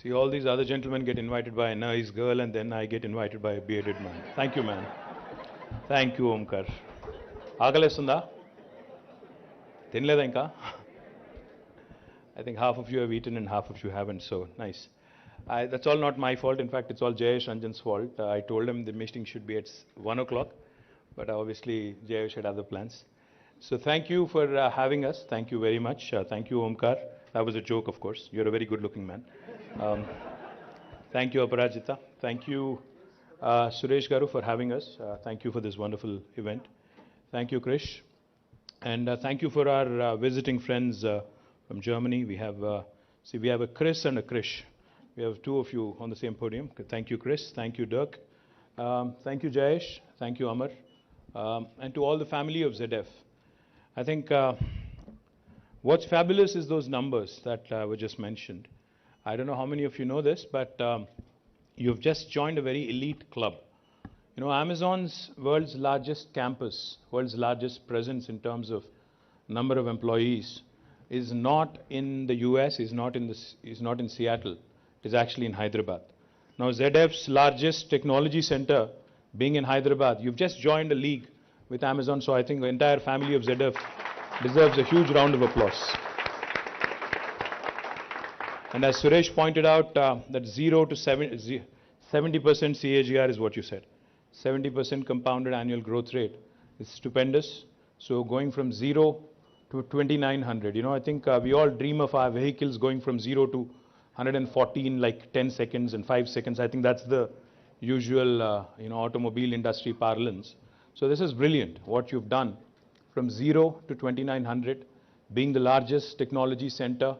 See, all these other gentlemen get invited by a nice girl, and then I get invited by a bearded man. Thank you, man. Thank you, Omkar. ఆకలేస్తుందా? తినలేదా ఇంకా? I think half of you have eaten and half of you haven't, so nice. That's all not my fault. In fact, it's all Jayesh Ranjan's fault. I told him the meeting should be at 1 o'clock, but obviously Jayesh had other plans. So thank you for having us. Thank you very much. Thank you, Omkar. That was a joke, of course. You're a very good-looking man. Thank you, Aparajita. Thank you, Suresh Garu, for having us. Thank you for this wonderful event. Thank you, Krish. And thank you for our visiting friends from Germany. We have a Chris and a Krish. We have two of you on the same podium. Thank you, Chris. Thank you, Dirk. Thank you, Jayesh. Thank you, Amar. And to all the family of ZF. I think what's fabulous is those numbers that were just mentioned. I don't know how many of you know this, but you've just joined a very elite club. You know, Amazon's world's largest campus, world's largest presence in terms of number of employees, is not in the US, is not in Seattle. It is actually in Hyderabad. Now, ZF's largest technology center being in Hyderabad, you've just joined a league with Amazon, so I think the entire family of ZF deserves a huge round of applause. And as Suresh pointed out, that 0 to 70% CAGR is what you said. 70% compounded annual growth rate is stupendous. So going from 0 to 2,900, you know, I think we all dream of our vehicles going from 0 to 114 like 10 seconds and 5 seconds. I think that's the usual, automobile industry parlance. So this is brilliant, what you've done from 0 to 2,900, being the largest technology center.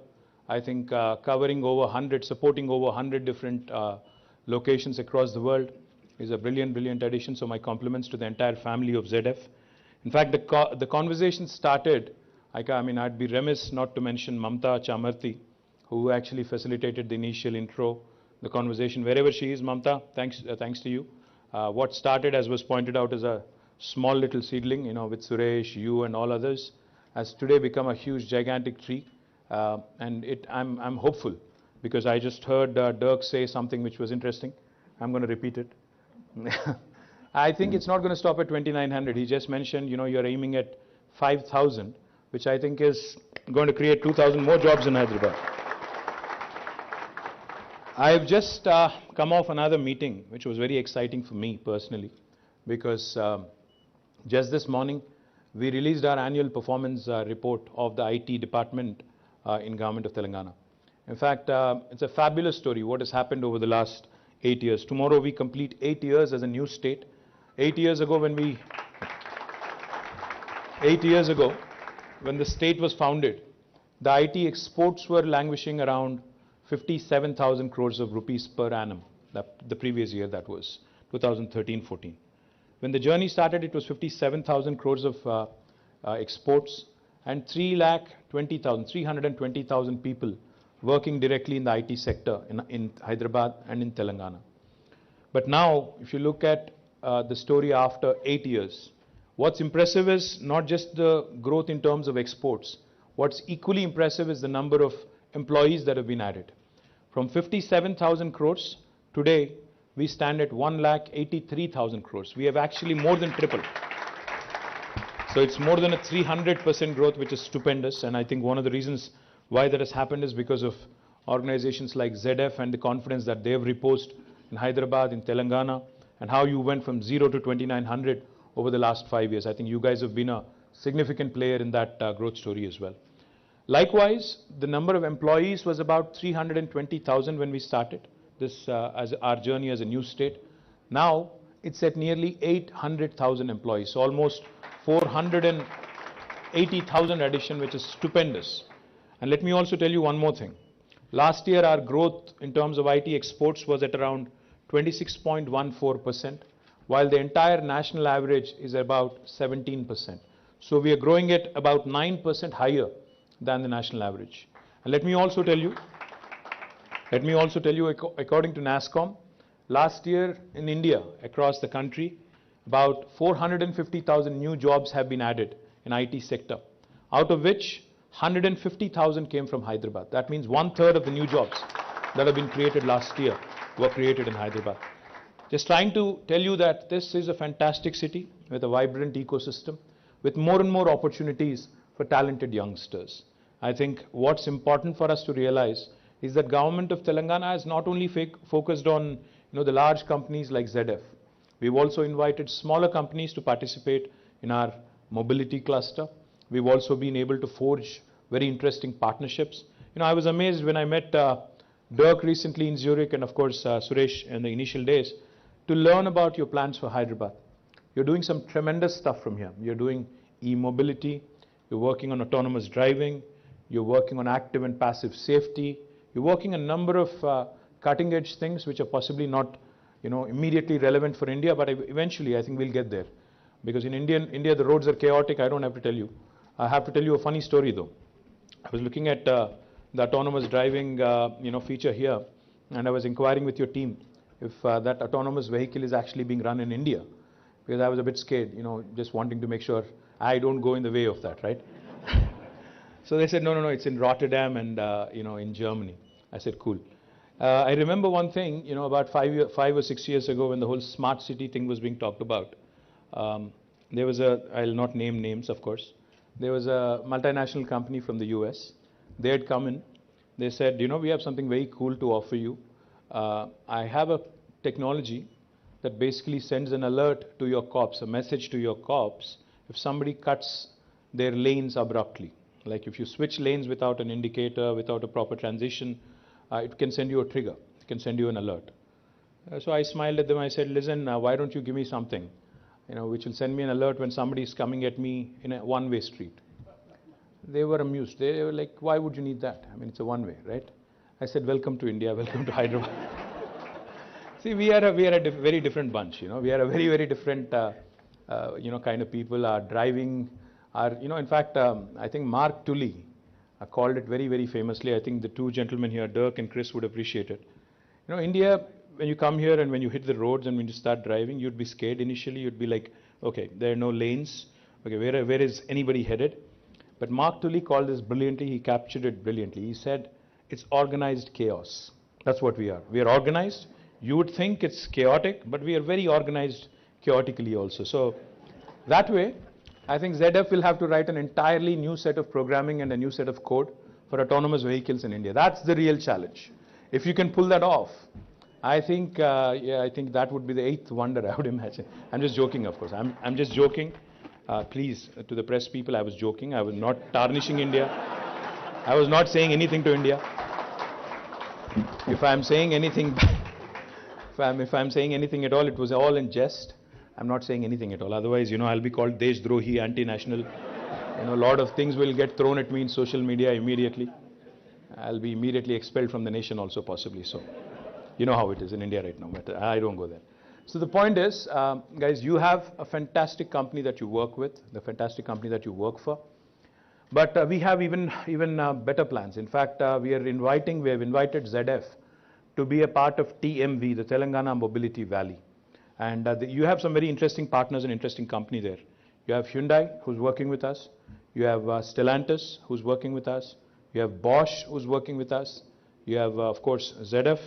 I think covering over 100, supporting over 100 different locations across the world is a brilliant addition. So my compliments to the entire family of ZF. In fact, the conversation started, I'd be remiss not to mention Mamta Chamarthi, who actually facilitated the initial intro, the conversation. Wherever she is, Mamta, thanks to you. What started, as was pointed out, as a small little seedling, with Suresh, you and all others, has today become a huge, gigantic tree. And I'm hopeful, because I just heard Dirk say something which was interesting. I'm going to repeat it. I think it's not going to stop at 2,900. He just mentioned, you're aiming at 5,000, which I think is going to create 2,000 more jobs in Hyderabad. I've just come off another meeting, which was very exciting for me personally, because just this morning, we released our annual performance report of the IT department in Government of Telangana. In fact, it's a fabulous story, what has happened over the last 8 years. Tomorrow we complete 8 years as a new state. 8 years ago when the state was founded, the IT exports were languishing around 57,000 crores of rupees per annum. The previous year, that was 2013-14. When the journey started, it was 57,000 crores of exports and 320,000 people working directly in the IT sector in Hyderabad and in Telangana. But now, if you look at the story after 8 years, what's impressive is not just the growth in terms of exports. What's equally impressive is the number of employees that have been added. From 57,000 crores, today we stand at 1,83,000 crores. We have actually more than tripled. So it's more than a 300% growth, which is stupendous. And I think one of the reasons why that has happened is because of organizations like ZF and the confidence that they have reposed in Hyderabad, in Telangana, and how you went from 0 to 2,900 over the last 5 years. I think you guys have been a significant player in that growth story as well. Likewise, the number of employees was about 320,000 when we started this as our journey as a new state. Now it's at nearly 800,000 employees, so almost 480,000 addition, which is stupendous. And let me also tell you one more thing. Last year, our growth in terms of IT exports was at around 26.14%, while the entire national average is about 17%. So we are growing at about 9% higher than the national average. And let me also tell you, according to NASSCOM, last year in India, across the country, about 450,000 new jobs have been added in IT sector, out of which 150,000 came from Hyderabad. That means 1/3 of the new jobs that have been created last year were created in Hyderabad. Just trying to tell you that this is a fantastic city with a vibrant ecosystem, with more and more opportunities for talented youngsters. I think what's important for us to realize is that government of Telangana has not only focused on the large companies like ZF. We've also invited smaller companies to participate in our mobility cluster. We've also been able to forge very interesting partnerships. I was amazed when I met Dirk recently in Zurich, and of course Suresh in the initial days, to learn about your plans for Hyderabad. You're doing some tremendous stuff from here. You're doing e-mobility, you're working on autonomous driving, you're working on active and passive safety, you're working on a number of cutting edge things which are possibly not immediately relevant for India, but eventually I think we'll get there. Because in India the roads are chaotic, I don't have to tell you. I have to tell you a funny story though. I was looking at the autonomous driving feature here, and I was inquiring with your team if that autonomous vehicle is actually being run in India, because I was a bit scared, just wanting to make sure I don't go in the way of that, right? So they said, no, it's in Rotterdam and in Germany. I said, cool. I remember one thing, about 5 or 6 years ago, when the whole smart city thing was being talked about. There was I'll not name names, of course. There was a multinational company from the US. They had come in. They said, we have something very cool to offer you. I have a technology that basically sends an alert to your cops, a message to your cops, if somebody cuts their lanes abruptly. Like if you switch lanes without an indicator, without a proper transition, it can send you a trigger. It can send you an alert. So I smiled at them. I said, listen, why don't you give me something, which will send me an alert when somebody is coming at me in a one-way street. They were amused. They were like, why would you need that? I mean, it's a one-way, right? I said, welcome to India, welcome to Hyderabad. See, we are a very different bunch, We are a very, very different, kind of people. Our driving, in fact, I think Mark Tully called it very, very famously. I think the two gentlemen here, Dirk and Chris, would appreciate it. India, when you come here and when you hit the roads and when you start driving, you'd be scared initially. You'd be like, okay, there are no lanes. Okay, where is anybody headed? But Mark Tully called this brilliantly. He captured it brilliantly. He said, it's organized chaos. That's what we are. We are organized. You would think it's chaotic, but we are very organized chaotically also. So that way, I think ZF will have to write an entirely new set of programming and a new set of code for autonomous vehicles in India. That's the real challenge. If you can pull that off, I think I think that would be the eighth wonder, I would imagine. I'm just joking, of course. I'm just joking. Please, to the press people, I was joking. I was not tarnishing India. I was not saying anything to India. If I'm saying anything, if I'm saying anything at all, it was all in jest. I'm not saying anything at all. Otherwise, I'll be called Deshdrohi, anti-national. A lot of things will get thrown at me in social media immediately. I'll be immediately expelled from the nation also, possibly. So, you know how it is in India right now, but I don't go there. So the point is, guys, you have a fantastic company that you work with, the fantastic company that you work for. But we have even better plans. In fact, we have invited ZF to be a part of TMV, the Telangana Mobility Valley. And you have some very interesting partners and interesting company there. You have Hyundai, who's working with us. You have Stellantis, who's working with us. You have Bosch, who's working with us. You have, of course, ZF.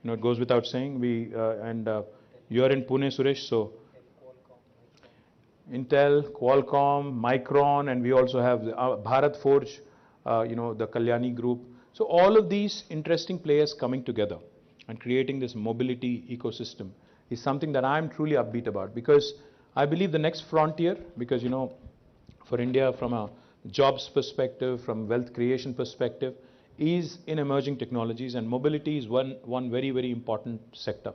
It goes without saying. You're in Pune, Suresh, so Intel, Qualcomm, Micron, and we also have Bharat Forge, the Kalyani Group. So all of these interesting players coming together and creating this mobility ecosystem is something that I'm truly upbeat about, because I believe the next frontier, because for India, from a jobs perspective, from wealth creation perspective, is in emerging technologies, and mobility is one very, very important sector.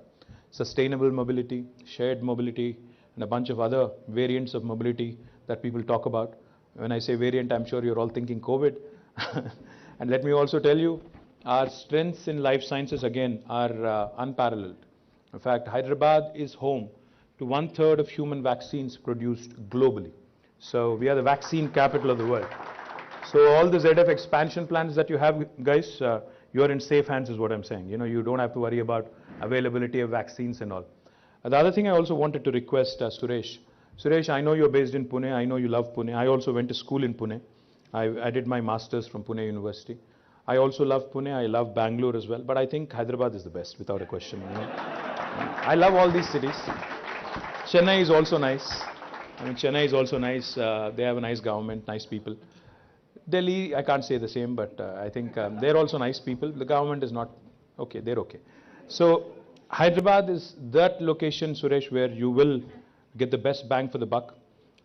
Sustainable mobility, shared mobility, and a bunch of other variants of mobility that people talk about. When I say variant, I'm sure you're all thinking COVID. And let me also tell you, our strengths in life sciences, again, are unparalleled. In fact, Hyderabad is home to 1/3 of human vaccines produced globally. So we are the vaccine capital of the world. So all the ZF expansion plans that you have, guys, you're in safe hands is what I'm saying. You don't have to worry about availability of vaccines and all. The other thing I also wanted to request Suresh. Suresh, I know you're based in Pune. I know you love Pune. I also went to school in Pune. I did my master's from Pune University. I also love Pune, I love Bangalore as well, but I think Hyderabad is the best, without a question. I love all these cities. Chennai is also nice. I mean, Chennai is also nice. They have a nice government, nice people. Delhi, I can't say the same, but I think they're also nice people. The government is not okay, they're okay. So, Hyderabad is that location, Suresh, where you will get the best bang for the buck.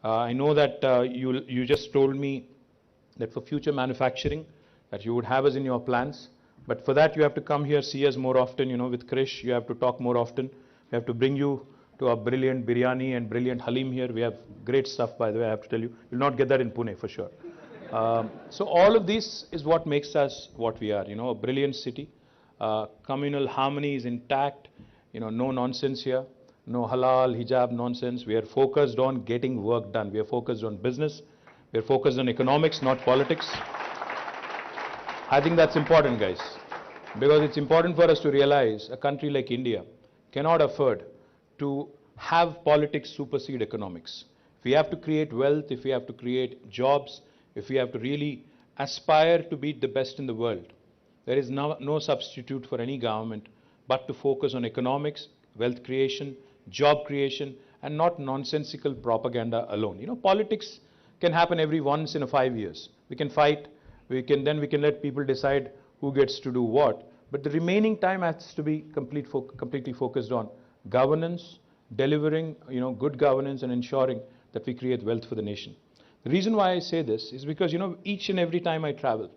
I know that you just told me that for future manufacturing, that you would have us in your plans. But for that, you have to come here, see us more often. With Krish, you have to talk more often. We have to bring you to our brilliant biryani and brilliant halim here. We have great stuff, by the way, I have to tell you. You'll not get that in Pune, for sure. So all of this is what makes us what we are, a brilliant city. Communal harmony is intact, no nonsense here. No halal, hijab nonsense. We are focused on getting work done. We are focused on business. We are focused on economics, not politics. I think that's important, guys, because it's important for us to realize a country like India cannot afford to have politics supersede economics. If we have to create wealth, if we have to create jobs, if we have to really aspire to be the best in the world, there is no substitute for any government but to focus on economics, wealth creation, job creation, and not nonsensical propaganda alone. Politics can happen every once in 5 years. We can fight, we can let people decide who gets to do what. But the remaining time has to be completely focused on governance, delivering, good governance, and ensuring that we create wealth for the nation. The reason why I say this is because, each and every time I travel.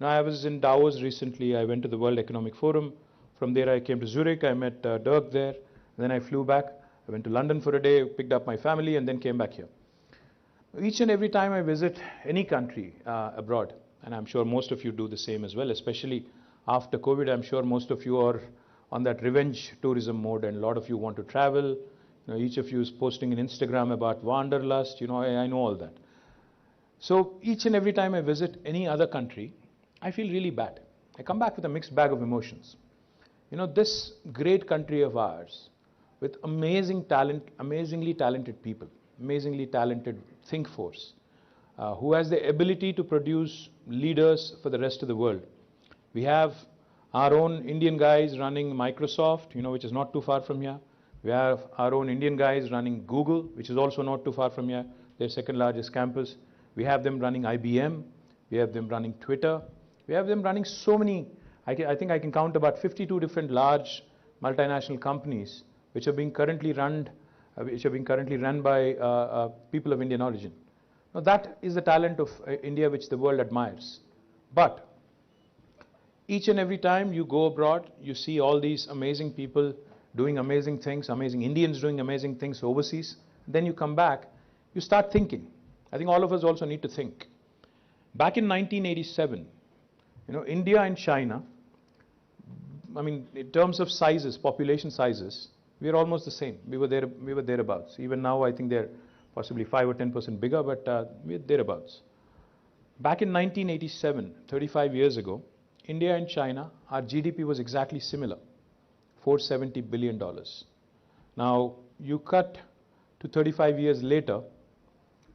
Now, I was in Davos recently. I went to the World Economic Forum. From there, I came to Zurich. I met Dirk there. Then I flew back. I went to London for a day, picked up my family, and then came back here. Each and every time I visit any country abroad, and I'm sure most of you do the same as well, especially after COVID, I'm sure most of you are on that revenge tourism mode, and a lot of you want to travel. Each of you is posting on Instagram about wanderlust. I know all that. So each and every time I visit any other country, I feel really bad. I come back with a mixed bag of emotions. This great country of ours, with amazing talent, amazingly talented people, amazingly talented think force, who has the ability to produce leaders for the rest of the world. We have our own Indian guys running Microsoft, which is not too far from here. We have our own Indian guys running Google, which is also not too far from here, their second largest campus. We have them running IBM. We have them running Twitter. We have them running so many. I think I can count about 52 different large multinational companies which are being currently run by people of Indian origin. Now that is the talent of India which the world admires. But each and every time you go abroad, you see all these amazing people doing amazing things, amazing Indians doing amazing things overseas. Then you come back, you start thinking. I think all of us also need to think. Back in 1987, India and China, in terms of sizes, population sizes, we are almost the same. We were thereabouts. Even now, I think they're possibly 5 or 10% bigger, but we're thereabouts. Back in 1987, 35 years ago, India and China, our GDP was exactly similar, $470 billion. Now, you cut to 35 years later,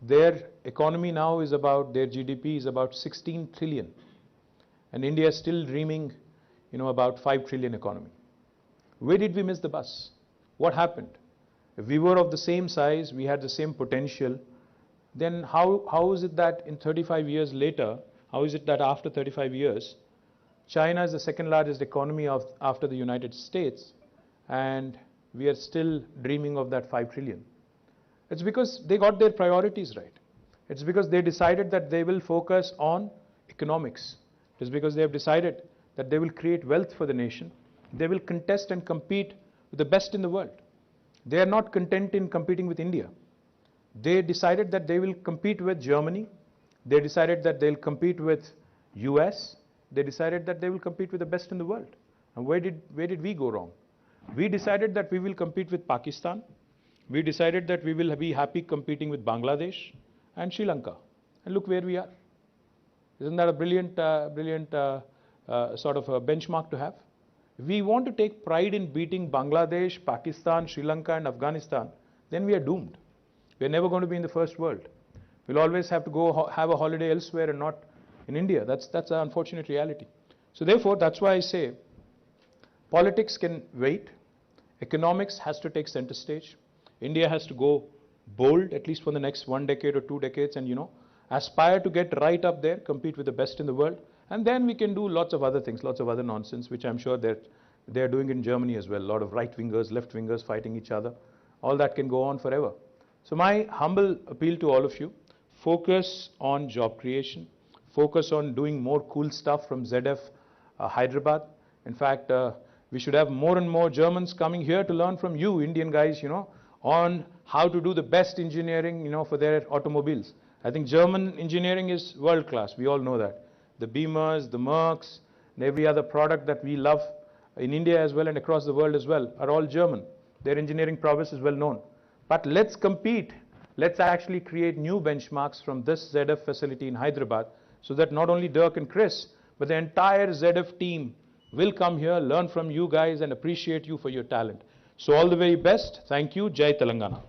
their economy now is about, their GDP is about 16 trillion. And India is still dreaming, about 5 trillion economy. Where did we miss the bus? What happened? If we were of the same size, we had the same potential, then how is it that in 35 years later, how is it that after 35 years, China is the second largest economy after the United States, and we are still dreaming of that 5 trillion? It's because they got their priorities right. It's because they decided that they will focus on economics. It is because they have decided that they will create wealth for the nation. They will contest and compete with the best in the world. They are not content in competing with India. They decided that they will compete with Germany. They decided that they'll compete with US. They decided that they will compete with the best in the world. And where did we go wrong? We decided that we will compete with Pakistan. We decided that we will be happy competing with Bangladesh and Sri Lanka. And look where we are. Isn't that a brilliant sort of a benchmark to have? If we want to take pride in beating Bangladesh, Pakistan, Sri Lanka, and Afghanistan, then we are doomed. We are never going to be in the first world. We'll always have to go have a holiday elsewhere and not in India. That's an unfortunate reality. So therefore, that's why I say politics can wait. Economics has to take center stage. India has to go bold, at least for the next 1 decade or 2 decades, and aspire to get right up there, compete with the best in the world. And then we can do lots of other things, lots of other nonsense, which I'm sure they're doing in Germany as well. A lot of right-wingers, left-wingers fighting each other. All that can go on forever. So my humble appeal to all of you, focus on job creation, focus on doing more cool stuff from ZF Hyderabad. In fact, we should have more and more Germans coming here to learn from you, Indian guys, on how to do the best engineering, for their automobiles. I think German engineering is world class. We all know that. The Beamers, the Mercs, and every other product that we love in India as well and across the world as well are all German. Their engineering prowess is well known. But let's compete. Let's actually create new benchmarks from this ZF facility in Hyderabad so that not only Dirk and Chris, but the entire ZF team will come here, learn from you guys and appreciate you for your talent. So all the very best. Thank you. Jai Telangana.